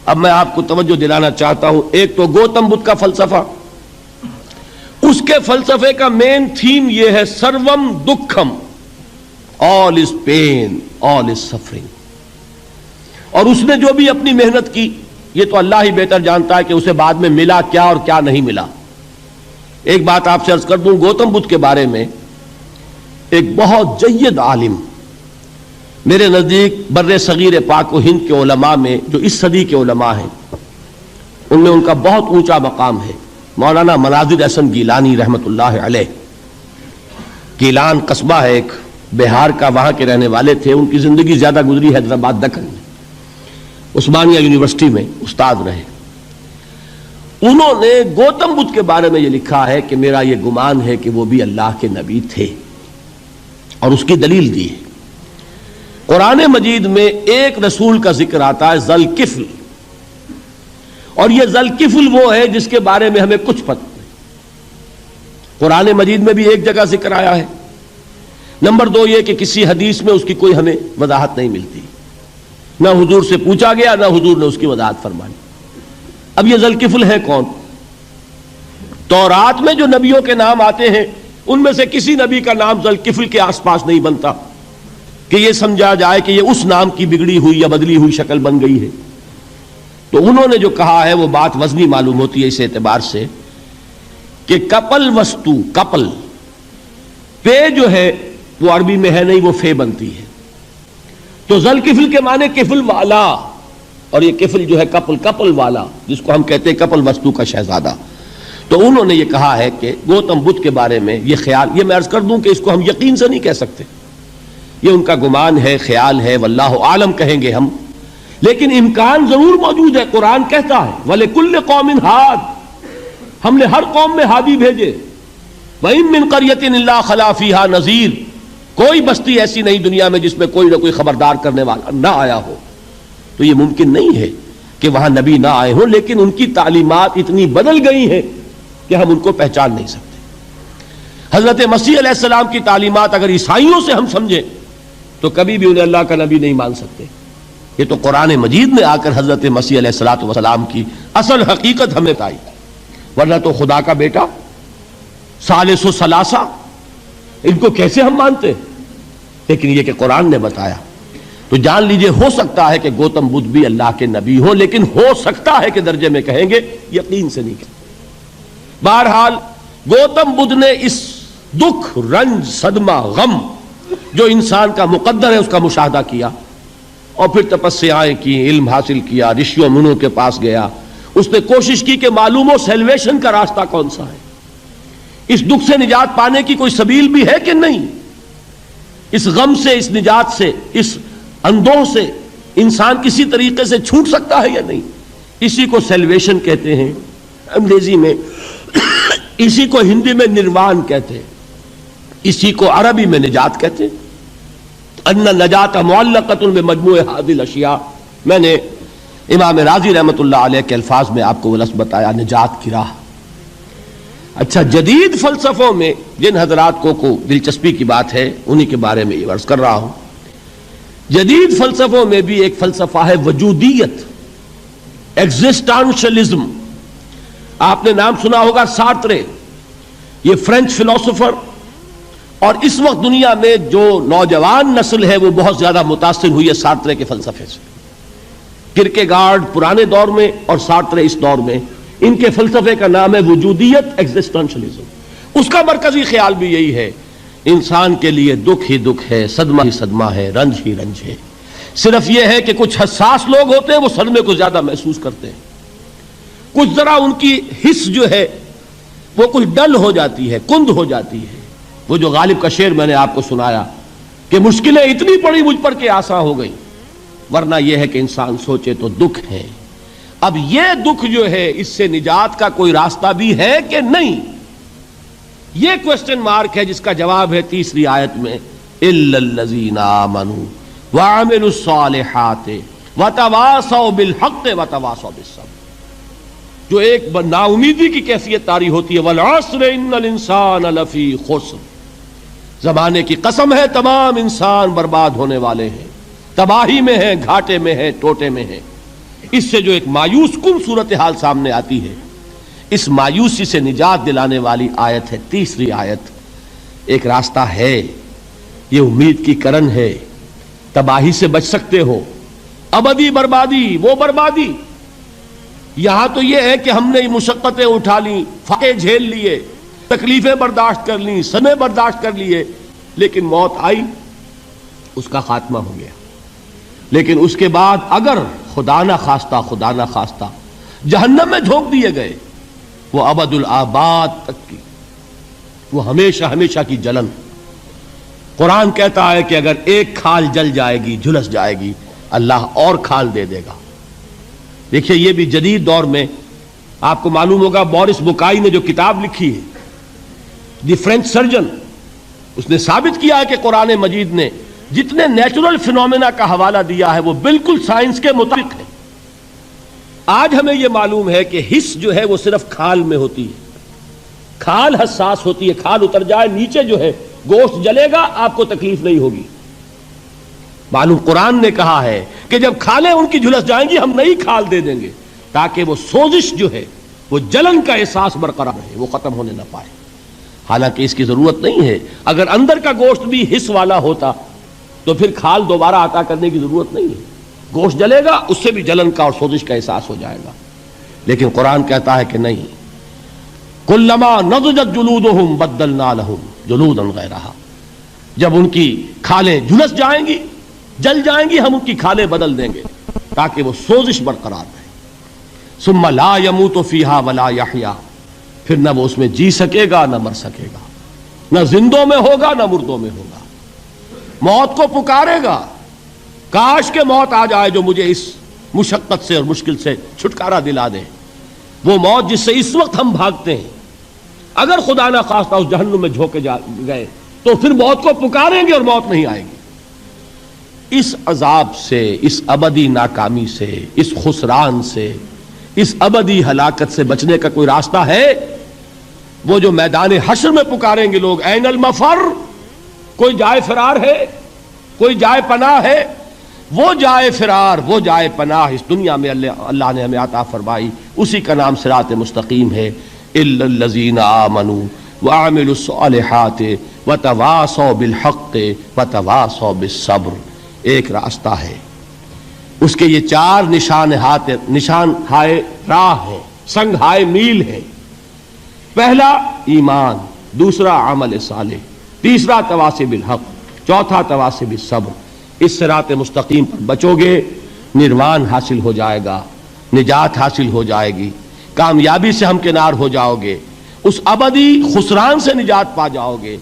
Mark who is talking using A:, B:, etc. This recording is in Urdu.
A: اب میں آپ کو توجہ دلانا چاہتا ہوں، ایک تو گوتم بدھ کا فلسفہ، اس کے فلسفے کا مین تھیم یہ ہے سروم دکھم، آل از پین، آل از سفرنگ. اور اس نے جو بھی اپنی محنت کی یہ تو اللہ ہی بہتر جانتا ہے کہ اسے بعد میں ملا کیا اور کیا نہیں ملا. ایک بات آپ سے عرض کر دوں، گوتم بدھ کے بارے میں ایک بہت جید عالم میرے نزدیک بر صغیر پاک و ہند کے علماء میں جو اس صدی کے علماء ہیں ان میں ان کا بہت اونچا مقام ہے، مولانا مناظر احسن گیلانی رحمۃ اللہ علیہ. گیلان قصبہ ہے ایک بہار کا، وہاں کے رہنے والے تھے. ان کی زندگی زیادہ گزری حیدرآباد دکن میں، عثمانیہ یونیورسٹی میں استاد رہے. انہوں نے گوتم بدھ کے بارے میں یہ لکھا ہے کہ میرا یہ گمان ہے کہ وہ بھی اللہ کے نبی تھے، اور اس کی دلیل دی ہے. قرآن مجید میں ایک رسول کا ذکر آتا ہے ذوالکفل، اور یہ ذوالکفل وہ ہے جس کے بارے میں ہمیں کچھ پتہ نہیں. قرآن مجید میں بھی ایک جگہ ذکر آیا ہے. نمبر دو یہ کہ کسی حدیث میں اس کی کوئی ہمیں وضاحت نہیں ملتی، نہ حضور سے پوچھا گیا نہ حضور نے اس کی وضاحت فرمائی. اب یہ ذوالکفل ہے کون؟ تورات میں جو نبیوں کے نام آتے ہیں ان میں سے کسی نبی کا نام ذوالکفل کے آس پاس نہیں بنتا کہ یہ سمجھا جائے کہ یہ اس نام کی بگڑی ہوئی یا بدلی ہوئی شکل بن گئی ہے. تو انہوں نے جو کہا ہے وہ بات وزنی معلوم ہوتی ہے اس اعتبار سے کہ کپل وستو، کپل پے جو ہے وہ عربی میں ہے نہیں، وہ فے بنتی ہے. تو ذوالکفل کے معنی کفل والا، اور یہ کفل جو ہے کپل، کپل والا، جس کو ہم کہتے ہیں کپل وستو کا شہزادہ. تو انہوں نے یہ کہا ہے کہ گوتم بدھ کے بارے میں یہ خیال، یہ میں عرض کر دوں کہ اس کو ہم یقین سے نہیں کہہ سکتے، یہ ان کا گمان ہے، خیال ہے، واللہ عالم کہیں گے ہم، لیکن امکان ضرور موجود ہے. قرآن کہتا ہے وَلِكُلِّ قَوْمٍ ہاد، ہم نے ہر قوم میں ہادی بھیجے. وَإِن مِّن قَرْيَةٍ إِلَّا خَلَا فِيهَا نَذِيرٌ، کوئی بستی ایسی نہیں دنیا میں جس میں کوئی نہ کوئی خبردار کرنے والا نہ آیا ہو. تو یہ ممکن نہیں ہے کہ وہاں نبی نہ آئے ہوں، لیکن ان کی تعلیمات اتنی بدل گئی ہیں کہ ہم ان کو پہچان نہیں سکتے. حضرت مسیح علیہ السلام کی تعلیمات اگر عیسائیوں سے ہم سمجھیں تو کبھی بھی انہیں اللہ کا نبی نہیں مان سکتے. یہ تو قرآن مجید نے آ کر حضرت مسیح علیہ السلام کی اصل حقیقت ہمیں بتائی، ورنہ تو خدا کا بیٹا ثالث و ثلاثہ ان کو کیسے ہم مانتے؟ لیکن یہ کہ قرآن نے بتایا. تو جان لیجئے ہو سکتا ہے کہ گوتم بدھ بھی اللہ کے نبی ہو، لیکن ہو سکتا ہے کہ درجے میں کہیں گے، یقین سے نہیں کہیں. بہرحال گوتم بدھ نے اس دکھ، رنج، صدمہ، غم جو انسان کا مقدر ہے اس کا مشاہدہ کیا، اور پھر تپسیائیں کی، علم حاصل کیا، رشیوں منوں کے پاس گیا. اس نے کوشش کی کہ معلوم ہو سیلویشن کا راستہ کون سا ہے، اس دکھ سے نجات پانے کی کوئی سبیل بھی ہے کہ نہیں، اس غم سے، اس نجات سے، اس اندوہ سے انسان کسی طریقے سے چھوٹ سکتا ہے یا نہیں. اسی کو سیلویشن کہتے ہیں انگریزی میں، اسی کو ہندی میں نروان کہتے ہیں، اسی کو عربی میں نجات کہتے ہیں. ان النجات معلقۃ بمجموع هذه الاشیاء. میں نے امام راضی رحمۃ اللہ علیہ کے الفاظ میں آپ کو وہ لفظ بتایا، نجات کی راہ. اچھا، جدید فلسفوں میں جن حضرات کو دلچسپی کی بات ہے انہی کے بارے میں یہ عرض کر رہا ہوں. جدید فلسفوں میں بھی ایک فلسفہ ہے وجودیت، ایگزسٹانشلزم. آپ نے نام سنا ہوگا سارترے، یہ فرینچ فلاسفر، اور اس وقت دنیا میں جو نوجوان نسل ہے وہ بہت زیادہ متاثر ہوئی ہے سارترے کے فلسفے سے. کرکیگارڈ پرانے دور میں اور سارترے اس دور میں، ان کے فلسفے کا نام ہے وجودیت، ایگزسٹانشلزم. اس کا مرکزی خیال بھی یہی ہے، انسان کے لیے دکھ ہی دکھ ہے، صدمہ ہی صدمہ ہے، رنج ہی رنج ہے. صرف یہ ہے کہ کچھ حساس لوگ ہوتے ہیں وہ صدمے کو زیادہ محسوس کرتے ہیں، کچھ ذرا ان کی حس جو ہے وہ کچھ ڈل ہو جاتی ہے، کند ہو جاتی ہے. وہ جو غالب کا شعر میں نے آپ کو سنایا کہ مشکلیں اتنی پڑی مجھ پر کہ آسان ہو گئی، ورنہ یہ ہے کہ انسان سوچے تو دکھ ہے. اب یہ دکھ جو ہے اس سے نجات کا کوئی راستہ بھی ہے کہ نہیں، یہ کوسچن مارک ہے، جس کا جواب ہے تیسری آیت میں الا الذین آمنوا وعملوا الصالحات وتواصوا بالحق وتواصوا بالصبر. جو ایک نا امیدی کی کیفیت طاری ہوتی ہے، والعصر ان الانسان لفی خسر، زمانے کی قسم ہے تمام انسان برباد ہونے والے ہیں، تباہی میں ہیں، گھاٹے میں ہیں، ٹوٹے میں ہیں. اس سے جو ایک مایوس کن صورتحال سامنے آتی ہے، اس مایوسی سے نجات دلانے والی آیت ہے تیسری آیت۔ ایک راستہ ہے، یہ امید کی کرن ہے، تباہی سے بچ سکتے ہو، ابدی بربادی وہ بربادی۔ یہاں تو یہ ہے کہ ہم نے مشقتیں اٹھا لیں، فاقے جھیل لیے، تکلیفیں برداشت کر لیں، صدمے برداشت کر لیے، لیکن موت آئی، اس کا خاتمہ ہو گیا۔ لیکن اس کے بعد اگر خدا نہ خواستہ جہنم میں جھونک دیے گئے، وہ ابد الآباد تک کی، وہ ہمیشہ کی جلن۔ قرآن کہتا ہے کہ اگر ایک کھال جل جائے گی، جھلس جائے گی، اللہ اور کھال دے دے گا۔ دیکھیے یہ بھی جدید دور میں آپ کو معلوم ہوگا، بورس بکائی نے جو کتاب لکھی ہے، دی فرینچ سرجن، اس نے ثابت کیا ہے کہ قرآن مجید نے جتنے نیچرل فینومینا کا حوالہ دیا ہے وہ بالکل سائنس کے مطابق ہے۔ آج ہمیں یہ معلوم ہے کہ حس جو ہے وہ صرف کھال میں ہوتی ہے، کھال حساس ہوتی ہے، کھال اتر جائے نیچے جو ہے گوشت جلے گا، آپ کو تکلیف نہیں ہوگی۔ معلوم قرآن نے کہا ہے کہ جب کھالیں ان کی جھلس جائیں گی، ہم نئی کھال دے دیں گے تاکہ وہ سوزش جو ہے، وہ جلن کا احساس برقرار رہے، وہ ختم ہونے نہ پائے۔ حالانکہ اس کی ضرورت نہیں ہے، اگر اندر کا گوشت بھی حس والا ہوتا تو پھر کھال دوبارہ عطا کرنے کی ضرورت نہیں ہے، گوشت جلے گا، اس سے بھی جلن کا اور سوزش کا احساس ہو جائے گا۔ لیکن قرآن کہتا ہے کہ نہیں، کلما نضجت جلودہم بدلنا لہم جلودا غیرہا، جب ان کی کھالیں جھلس جائیں گی، جل جائیں گی، ہم ان کی کھالیں بدل دیں گے تاکہ وہ سوزش برقرار رہے۔ ثم لا يموت فیہا ولا یحیا، پھر نہ وہ اس میں جی سکے گا نہ مر سکے گا، نہ زندوں میں ہوگا نہ مردوں میں ہوگا۔ موت کو پکارے گا، کاش کہ موت آ جائے جو مجھے اس مشقت سے اور مشکل سے چھٹکارا دلا دے۔ وہ موت جس سے اس وقت ہم بھاگتے ہیں، اگر خدا نہ خواستہ اس جہنم میں جھونکے گئے تو پھر موت کو پکاریں گے اور موت نہیں آئے گی۔ اس عذاب سے، اس ابدی ناکامی سے، اس خسران سے، اس ابدی ہلاکت سے بچنے کا کوئی راستہ ہے؟ وہ جو میدان حشر میں پکاریں گے لوگ، این المفر، کوئی جائے فرار ہے، کوئی جائے پناہ ہے؟ وہ جائے فرار، وہ جائے پناہ اس دنیا میں اللہ نے ہمیں عطا فرمائی، اسی کا نام صراط مستقیم ہے۔ الا الذین آمنوا وعملوا الصالحات وتواصوا بالحق وتواصوا بالصبر، ایک راستہ ہے، اس کے یہ چار نشان ہائے راہ ہے، سنگ ہائے میل ہے۔ پہلا ایمان، دوسرا عمل صالح، تیسرا تواصی بالحق، چوتھا تواصی بالصبر۔ اس صراط مستقیم پر بچو گے، نروان حاصل ہو جائے گا، نجات حاصل ہو جائے گی، کامیابی سے ہمکنار ہو جاؤ گے، اس ابدی خسران سے نجات پا جاؤ گے